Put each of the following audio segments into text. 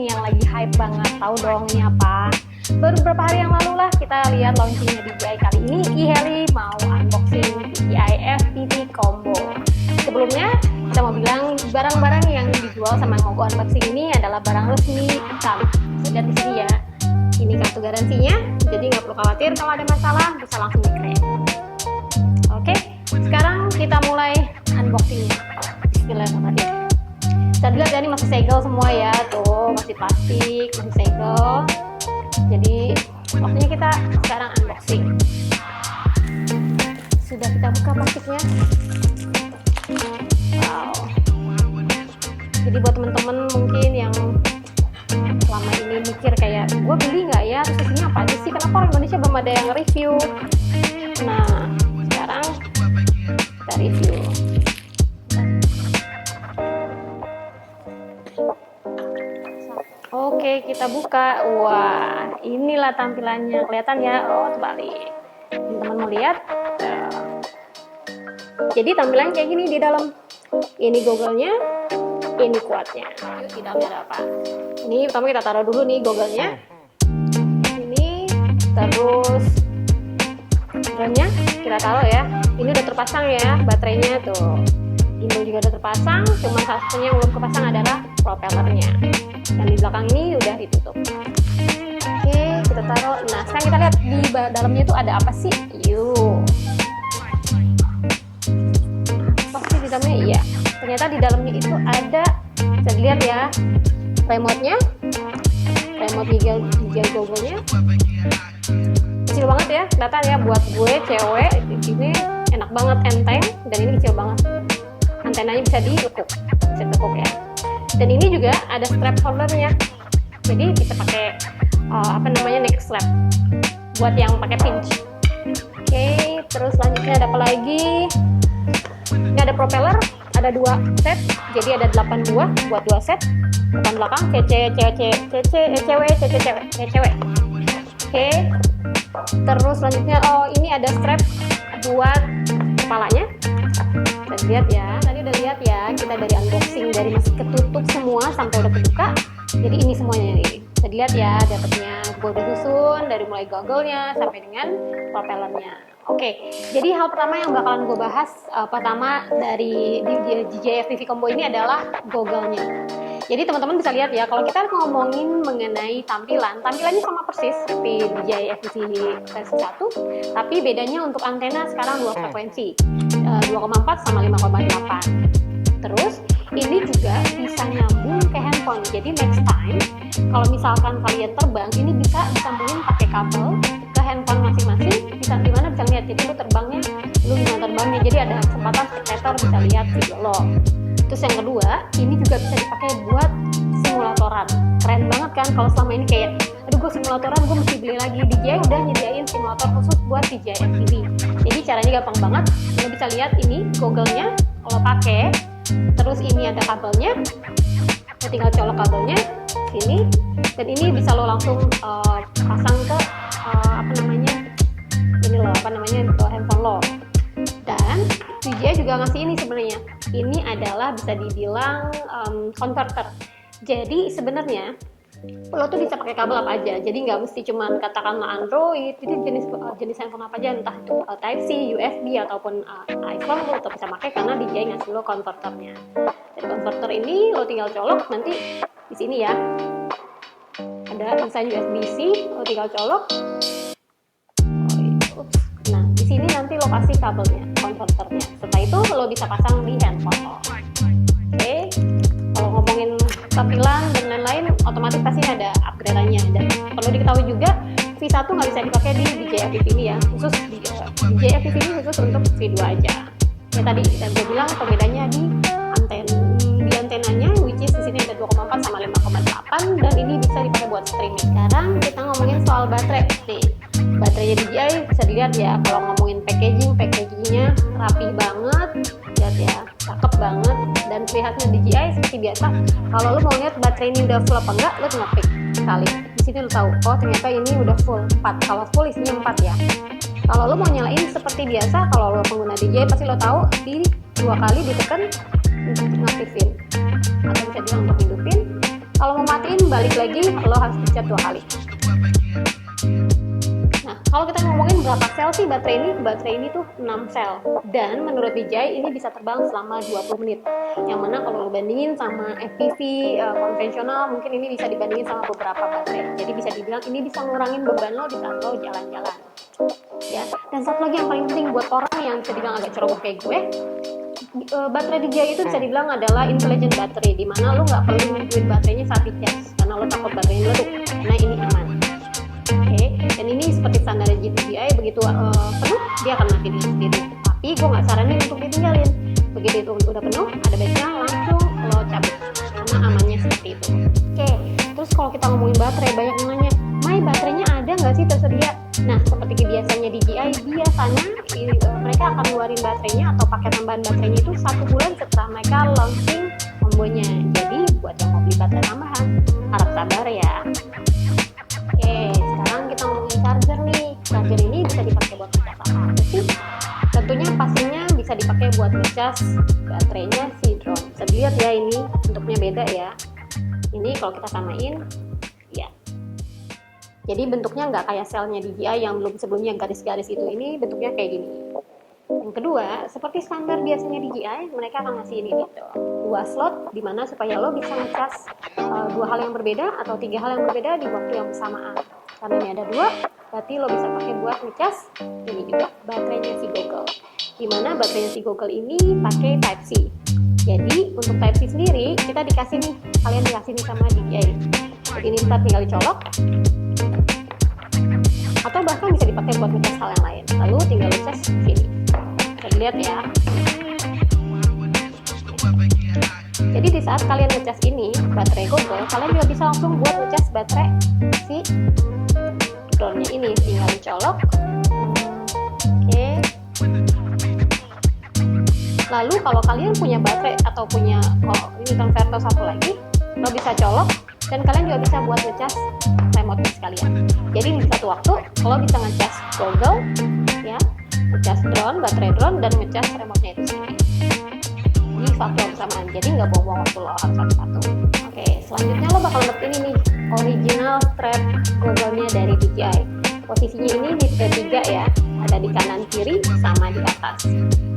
unboxing yang lagi hype banget. Tahu dong ini apa? Baru beberapa hari yang lalu lah kita lihat launchingnya DJI. Kali ini eHeli mau unboxing DJI FPV Combo. Sebelumnya kita mau bilang barang-barang yang dijual sama yang mau gue unboxing ini adalah barang resmi utama. Sudah di sini ya. Ini kartu garansinya, jadi nggak perlu khawatir kalau ada masalah, bisa langsung diklaim. Oke, sekarang kita mulai unboxingnya. Bismillahirrahmanirrahim. Kita lihat ya, ini masih segel semua ya, tuh masih plastik, masih segel. Jadi waktunya kita sekarang unboxing. Sudah kita buka plastiknya. Wow. Jadi buat teman-teman mungkin yang selama ini mikir kayak gue beli nggak ya, terus isinya apa aja sih, kenapa orang Indonesia belum ada yang review. Nah sekarang kita review. Oke, kita buka. Wah, inilah tampilannya, kelihatan ya. Oh, terbalik. Teman-teman mau lihat? Jadi tampilannya kayak gini di dalam. Ini goggle-nya, ini kuatnya. Di dalamnya ada apa? Ini pertama kita taruh dulu nih goggle-nya. Ini terus drone-nya kita taruh ya. Ini udah terpasang ya baterainya tuh. Gimbal juga udah terpasang, cuma satunya yang belum kepasang adalah propellernya. Dan di belakang ini udah ditutup. Oke, kita taruh. Nah, sekarang kita lihat di dalamnya itu ada apa sih? Yuk. Apa sih di dalamnya? Iya. Ternyata di dalamnya itu ada, bisa dilihat ya, remote-nya, remote DJI Google-nya. Kecil banget ya, kelihatan ya buat gue cewek. Ini enak banget, enteng, dan ini kecil banget. Antenanya bisa dilekuk, ya. Dan ini juga ada strap holdernya, jadi bisa pakai neck strap buat yang pakai pinch. Oke, terus selanjutnya ada apa lagi? Ini ada propeller, ada 2 set, jadi ada 8 buah buat 2 set. Depan belakang cewek. Oke, terus selanjutnya ini ada strap buat kepalanya. Kita lihat ya, tadi udah lihat ya, kita dari unboxing dari masih ketutup semua sampai udah kebuka. Jadi ini semuanya nih, bisa dilihat ya, dapatnya gue udah susun dari mulai goggle-nya sampai dengan propellernya. Oke, jadi hal pertama yang bakalan gue bahas pertama dari DJI FPV Combo ini adalah goggle-nya. Jadi teman-teman bisa lihat ya, kalau kita ngomongin mengenai tampilannya sama persis seperti DJI FPV versi 1, tapi bedanya untuk antena sekarang 2 frekuensi, 2,4 sama 5,8. Terus ini juga bisa nyambung ke handphone. Jadi next time kalau misalkan kalian terbang, ini bisa disambungin pakai kabel ke handphone masing-masing. Bisa dimana bisa lihat. Jadi lu gimana terbangnya. Jadi ada kesempatan spectator bisa lihat video lo. Terus yang kedua, ini juga bisa dipakai buat simulatoran. Keren banget kan kalau selama ini kayak, aduh gue simulatoran gue mesti beli lagi. DJI udah nyediain simulator khusus buat DJI FPV. Jadi caranya gampang banget. Lo bisa lihat ini goggle-nya kalau pakai. Terus ini ada kabelnya. Lo tinggal colok kabelnya sini. Dan ini bisa lo langsung pasang ke ke handphone lo. Dan DJI juga ngasih ini sebenarnya. Ini adalah bisa dibilang converter. Jadi sebenarnya lo tuh bisa pakai kabel apa aja. Jadi nggak mesti cuman katakanlah Android. Jadi jenis handphone apa aja, entah itu Type C, USB ataupun iPhone lo tetap bisa pakai karena DJI ngasih lo konverternya. Dari konverter ini lo tinggal colok nanti di sini ya. Ada tulisan USB-C, lo tinggal colok. Nah, di sini nanti lo kasih kabelnya, konverternya. Setelah itu lo bisa pasang di handphone lo. Oke, kalau ngomongin tampilan dan lain-lain, otomatis pasti ada upgrade-nya. Dan perlu diketahui juga, V1 nggak bisa dipakai di DJI FPV ini ya, khusus DJI FPV ini khusus untuk V2 aja. Ya tadi kita udah bilang perbedaannya di antenanya, which is di sini ada 2,4 sama 5,8, dan ini bisa dipakai buat streaming. Sekarang kita ngomongin soal baterai. Nih, baterainya DJI bisa dilihat ya. Kalau ngomongin packagingnya rapi banget, lihat ya, cakep banget. Dan terlihatnya DJI seperti biasa. Kalau lo mau lihat baterai ini udah full apa enggak, lo tinggal klik sekali. Di sini lo tahu, oh ternyata ini udah full 4. Kalau full isinya 4 ya. Kalau lo mau nyalain seperti biasa, kalau lo pengguna DJI pasti lo tahu di 2 kali ditekan untuk ngaktifin, atau bisa bilang untuk hidupin. Kalau mau matiin balik lagi, lo harus pencet 2 kali. Nah, kalau kita ngomongin berapa sel sih baterai ini tuh 6 sel. Dan menurut DJI ini bisa terbang selama 20 menit. Yang mana kalau lo bandingin sama FPV konvensional, mungkin ini bisa dibandingin sama beberapa baterai. Jadi bisa dibilang ini bisa ngurangin beban lo di saat lo jalan-jalan. Ya, dan satu lagi yang paling penting buat orang yang bisa dibilang agak ceroboh kayak gue, baterai DJI itu bisa dibilang adalah intelligent battery, dimana lo nggak perlu nungguin baterainya saat dicas karena lo takut baterainya meletup, karena ini aman. Oke, dan ini seperti standar DJI, begitu penuh dia akan mati sendiri. Tapi gue nggak saranin untuk ditinggalin. Begitu itu udah penuh, ada baiknya langsung lo cabut karena amannya seperti itu. Oke, terus kalau kita ngomongin baterai, banyak yang nanya, Mai, baterainya ada nggak sih tersedia? Nah, seperti biasanya DJI, biasanya mereka akan ngeluarin baterainya atau paket tambahan baterainya itu 1 bulan setelah mereka launching kombonya. Jadi buat yang mau beli baterai tambahan, harap sabar ya. Oke, sekarang kita ngomongin charger nih. Charger ini bisa dipakai buat ngecas apa sih? Tentunya pastinya bisa dipakai buat ngecas baterainya si drone. Bisa dilihat ya, ini bentuknya beda ya. Ini kalau kita samain, ya. Jadi bentuknya nggak kayak selnya DJI yang belum sebelumnya garis-garis itu. Ini bentuknya kayak gini. Yang kedua, seperti standar biasanya DJI, mereka akan ngasih ini gitu, 2 slot, dimana supaya lo bisa ngecas 2 hal yang berbeda atau 3 hal yang berbeda di waktu yang bersamaan. Karena ini ada 2, berarti lo bisa pakai buat ngecas ini juga baterainya si Google. Dimana baterainya si Google ini pakai Type C. Jadi untuk Type C sendiri kita dikasih nih, kalian dikasih nih sama DJI. Jadi ini ntar tinggal dicolok, atau bahkan bisa dipakai buat ngecas hal yang lain. Lalu tinggal ngecas sini. Bisa lihat ya. Jadi di saat kalian ngecas ini baterai Google, kalian juga bisa langsung buat ngecas baterai si drone-nya ini. Tinggal dicolok. Oke. Lalu kalau kalian punya baterai atau punya ini converter satu lagi, lo bisa colok dan kalian juga bisa buat ngecas remote sekalian. Jadi di satu waktu kalau bisa ngecas Google ya, ngecas drone, baterai drone, dan ngecas remote-nya itu sendiri di waktu yang bersamaan. Jadi nggak buang-buang waktu lo harus satu-satu. Oke, selanjutnya lo bakal dapet ini nih, original strap Google-nya dari DJI. Posisinya ini di tiga ya, ada di kanan kiri sama di atas.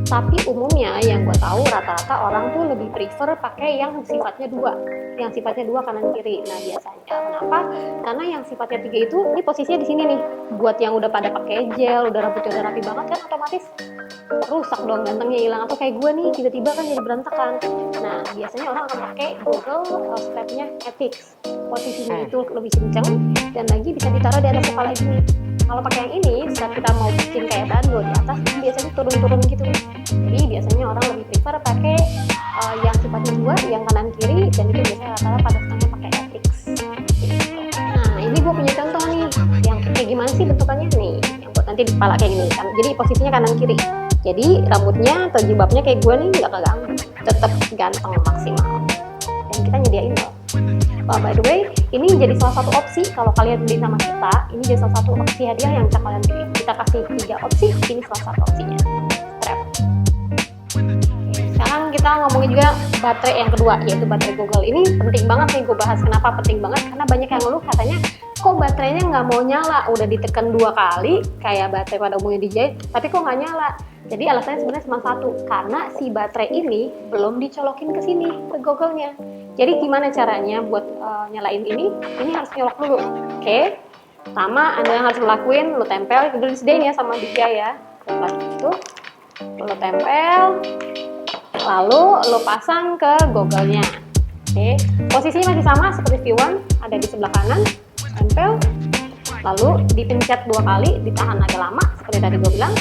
Tapi umumnya yang gue tahu rata-rata orang tuh lebih prefer pakai yang sifatnya 2, yang sifatnya 2 kanan kiri. Nah biasanya kenapa? Karena yang sifatnya 3 itu ini posisinya di sini nih. Buat yang udah pada pakai gel, udah rambutnya udah rapi banget kan otomatis rusak dong, gantengnya hilang. Atau kayak gue nih tiba-tiba kan jadi berantakan. Nah biasanya orang akan pakai Google strapnya Epix. Posisinya itu lebih kenceng dan lagi bisa ditaruh di atas kepala gini. Kalau pakai yang ini, saat kita mau bikin kayak bando di atas, biasanya turun-turun gitu. Jadi biasanya orang lebih prefer pakai yang sifatnya 2, yang kanan kiri, dan itu biasanya rata-rata pada setengah pakai Epix. Gitu. Nah, ini gue punya contoh nih, yang kayak gimana sih bentukannya nih, yang buat nanti di kepala kayak gini kan. Jadi posisinya kanan kiri. Jadi rambutnya atau jilbabnya kayak gue nih nggak keganggu, tetap ganteng maksimal. Dan kita nyediain loh. By the way, ini jadi salah satu opsi kalau kalian beli sama kita. Ini jadi salah satu opsi hadiah yang bisa kalian pilih. Kita kasih 3 opsi, ini salah satu opsinya. Strap. Oke, sekarang kita ngomongin juga baterai yang kedua, yaitu baterai Google. Ini penting banget nih gue bahas. Kenapa penting banget? Karena banyak yang ngeluh katanya, kok baterainya nggak mau nyala? Udah ditekan 2 kali, kayak baterai pada umumnya DJI, tapi kok nggak nyala? Jadi alasannya sebenarnya cuma satu, karena si baterai ini belum dicolokin ke sini, ke Google-nya. Jadi gimana caranya buat nyalain ini? Ini harus nyolok dulu. Oke. Pertama, Anda yang harus lakuin, lo tempel, udah disediain ya sama DJI ya. Setelah itu, lo tempel, lalu lo pasang ke Google-nya. Oke. Posisinya masih sama seperti V1, ada di sebelah kanan, tempel, lalu dipencet 2 kali, ditahan agak lama, seperti tadi gue bilang.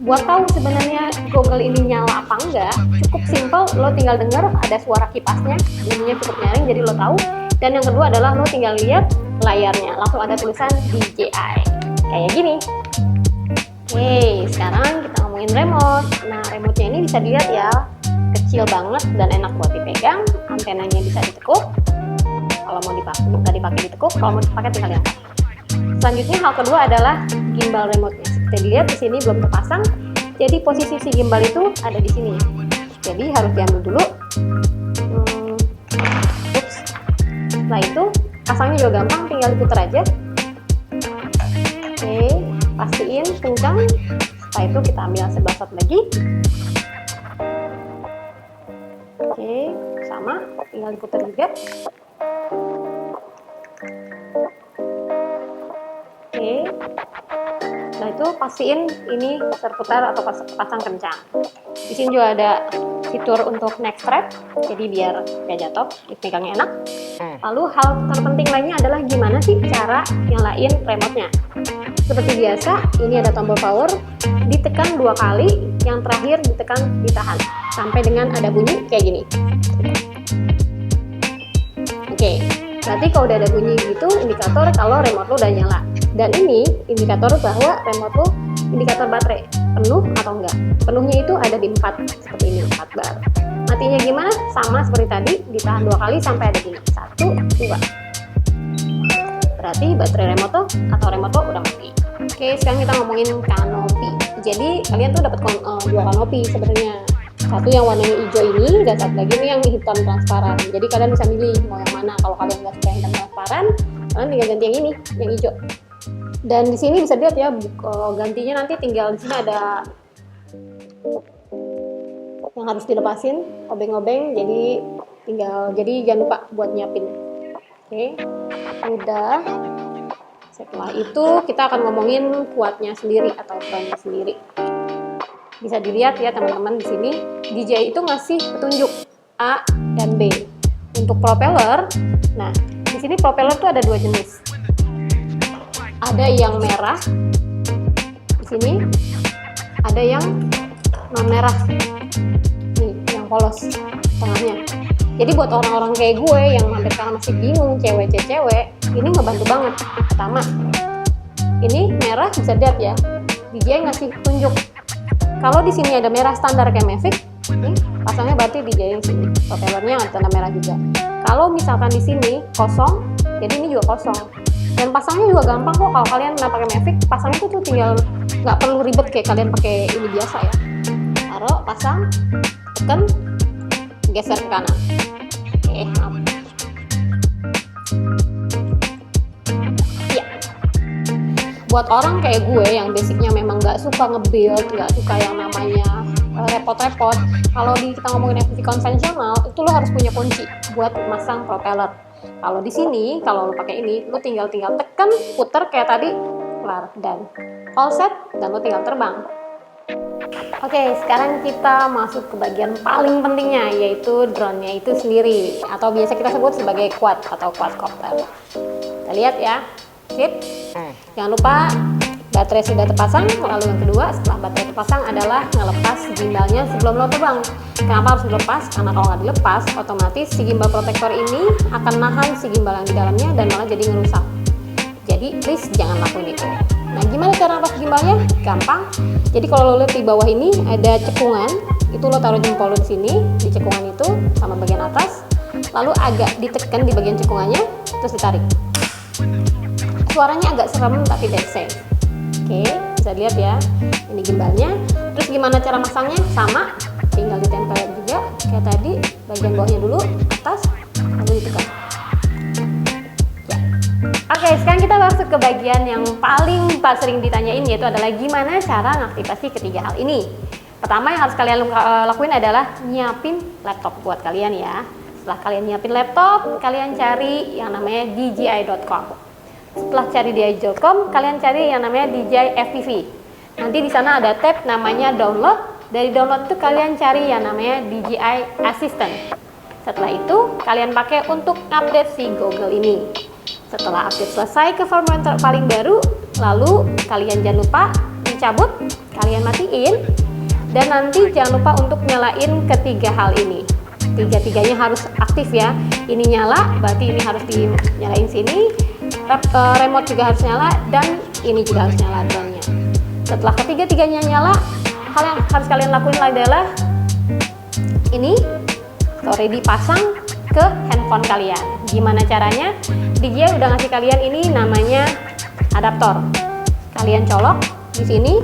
Buat tahu sebenarnya Google ini nyala apa enggak, cukup simple, lo tinggal denger ada suara kipasnya, bunyinya cukup nyaring, jadi lo tahu. Dan yang kedua adalah lo tinggal lihat layarnya, langsung ada tulisan DJI, kayak gini. Oke, sekarang kita ngomongin remote. Nah, remote-nya ini bisa dilihat ya, kecil banget dan enak buat dipegang, antenanya bisa ditekuk. Kalau mau dipakai, nggak dipakai ditekuk, kalau mau dipakai tinggal diangkat. Selanjutnya hal kedua adalah gimbal remote-nya. Seperti dilihat di sini belum terpasang, jadi posisi si gimbal itu ada di sini. jadi harus diambil dulu. Setelah itu pasangnya juga gampang, tinggal diputar aja. Oke, pastiin kencang. Setelah itu kita ambil sebelah satu lagi. Oke, sama, tinggal diputar juga. Oke, setelah itu pastiin ini terputar atau pasang kencang. Di sini juga ada fitur untuk neck strap, jadi biar gak jatuh, pegangnya enak. Lalu hal terpenting lainnya adalah gimana sih cara nyalain remote-nya. Seperti biasa, ini ada tombol power, ditekan 2 kali, yang terakhir ditahan sampai dengan ada bunyi kayak gini. Oke, berarti kalau udah ada bunyi gitu, indikator kalau remote lo udah nyala. Dan ini indikator bahwa remote lo, indikator baterai penuh atau enggak. Penuhnya itu ada di 4, seperti ini, 4 bar. Matinya gimana? Sama seperti tadi, ditahan 2 kali sampai ada bunyi 1, 2. Berarti baterai remote lo atau remote lo udah mati. Oke, sekarang kita ngomongin kanopi. Jadi kalian tuh dapat 2 kanopi sebenarnya. Satu yang warnanya hijau ini, dan satu lagi ini yang hitam transparan. Jadi kalian bisa milih mau yang mana. Kalau kalian nggak suka yang hitam transparan, kalian tinggal ganti yang ini, yang hijau. Dan di sini bisa lihat ya, gantinya nanti tinggal di sini ada yang harus dilepasin, obeng-obeng. Jadi jangan lupa buat nyiapin. Oke, udah. Setelah itu kita akan ngomongin kuatnya sendiri atau bannya sendiri. Bisa dilihat ya teman-teman, di sini DJI itu ngasih petunjuk A dan B. Untuk propeller, nah di sini propeller tuh ada 2 jenis. Ada yang merah, di sini ada yang non merah, nih yang polos tengahnya. Jadi buat orang-orang kayak gue yang hampir sekarang masih bingung, cewek, ini ngebantu banget. Pertama, ini merah bisa lihat ya, DJI ngasih petunjuk. Kalau di sini ada merah standar kayak Mavic, nih pasangnya berarti DJI yang sini. Propellernya ada tanda merah juga. Kalau misalkan di sini kosong, jadi ini juga kosong. Dan pasangnya juga gampang kok. Kalau kalian pernah pakai Mavic, pasangnya tuh tinggal nggak perlu ribet kayak kalian pakai ini biasa ya. Taruh, pasang, tekan, geser ke kanan. Oke, ya. Buat orang kayak gue yang basicnya memang nggak suka nge-build, nggak suka yang namanya repot-repot, kalau kita ngomongin FPV konvensional, itu lo harus punya kunci buat masang propeller. Kalau di sini, kalau lo pakai ini, lo tinggal tekan, puter kayak tadi, kelar, dan all set, dan lo tinggal terbang. Oke, sekarang kita masuk ke bagian paling pentingnya, yaitu drone-nya itu sendiri, atau biasa kita sebut sebagai quad atau quadcopter. Kita lihat ya, sip. Jangan lupa baterai sudah terpasang. Lalu yang kedua, setelah baterai terpasang adalah ngelepas gimbalnya sebelum lo terbang. Kenapa harus dilepas? Karena kalau nggak dilepas, otomatis si gimbal protektor ini akan nahan si gimbal yang di dalamnya dan malah jadi ngerusak. Jadi please jangan lakuin itu. Nah, gimana cara lepas gimbalnya? Gampang. Jadi kalau lo lihat di bawah ini ada cekungan, itu lo taruh jempol lo di sini, di cekungan itu sama bagian atas, lalu agak ditekan di bagian cekungannya, terus ditarik. Suaranya agak serem tapi dead safe. Oke, bisa lihat ya, ini gimbalnya. Terus gimana cara masangnya? Sama, tinggal ditempel juga kayak tadi, bagian bawahnya dulu, atas, lalu ditekan. Oke, sekarang kita masuk ke bagian yang paling sering ditanyain, yaitu adalah gimana cara ngaktifasi ketiga hal ini. Pertama yang harus kalian lakuin adalah nyiapin laptop buat kalian ya. Setelah kalian nyiapin laptop, kalian cari yang namanya DJI.com. Setelah cari DJI.com, kalian cari yang namanya DJI FPV. Nanti di sana ada tab namanya download. Dari download itu kalian cari yang namanya DJI Assistant. Setelah itu kalian pakai untuk update si Google ini. Setelah update selesai ke firmware paling baru, lalu kalian jangan lupa dicabut, kalian matiin, dan nanti jangan lupa untuk nyalain ketiga hal ini. Tiga-tiganya harus aktif ya. Ini nyala, berarti ini harus dinyalain sini. Remote juga harus nyala, dan ini juga harus nyala drone-nya. Setelah ketiga-tiganya nyala, hal yang harus kalian lakuin adalah ini already dipasang ke handphone kalian. Gimana caranya? DJI udah ngasih kalian ini namanya adaptor. Kalian colok di sini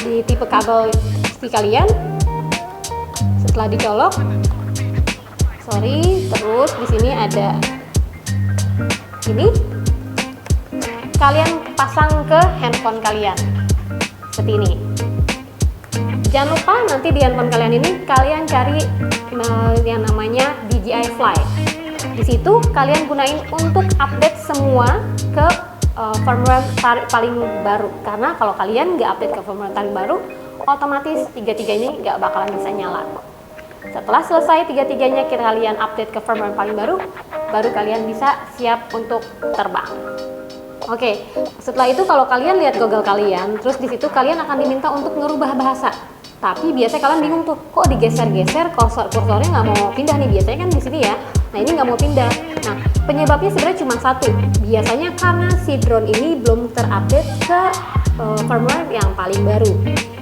di tipe kabel si kalian. setelah dicolok, terus di sini ada ini, kalian pasang ke handphone kalian seperti ini. Jangan lupa nanti di handphone kalian ini kalian cari yang namanya DJI Fly. Di situ kalian gunain untuk update semua ke firmware paling baru, karena kalau kalian nggak update ke firmware paling baru, otomatis tiga-tiganya nggak bakalan bisa nyala. Setelah selesai tiga-tiganya kalian update ke firmware paling baru, baru kalian bisa siap untuk terbang. Oke, setelah itu kalau kalian lihat Google kalian, terus di situ kalian akan diminta untuk ngerubah bahasa. Tapi biasanya kalian bingung tuh, kok digeser-geser kursornya nggak mau pindah nih, biasanya kan di sini ya. Nah ini nggak mau pindah. Nah penyebabnya sebenarnya cuma satu, biasanya karena si drone ini belum terupdate ke firmware yang paling baru.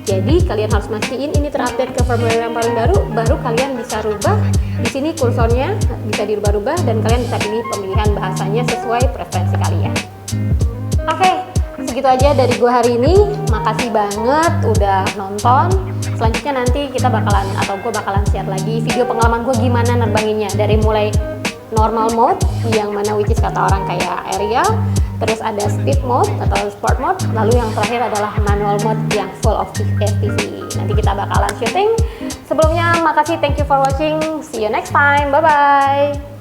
Jadi kalian harus mastiin ini terupdate ke firmware yang paling baru, baru kalian bisa rubah. Di sini kursornya bisa dirubah-rubah dan kalian bisa pilih pemilihan bahasanya sesuai preferensi kalian. Oke, segitu aja dari gue hari ini. Makasih banget udah nonton. Selanjutnya nanti kita bakalan, atau gue bakalan share lagi video pengalaman gue gimana nerbanginnya, dari mulai normal mode yang mana which is kata orang kayak aerial, terus ada speed mode atau sport mode, lalu yang terakhir adalah manual mode yang full of FPV. Nanti kita bakalan syuting. Sebelumnya makasih, thank you for watching, see you next time, bye bye.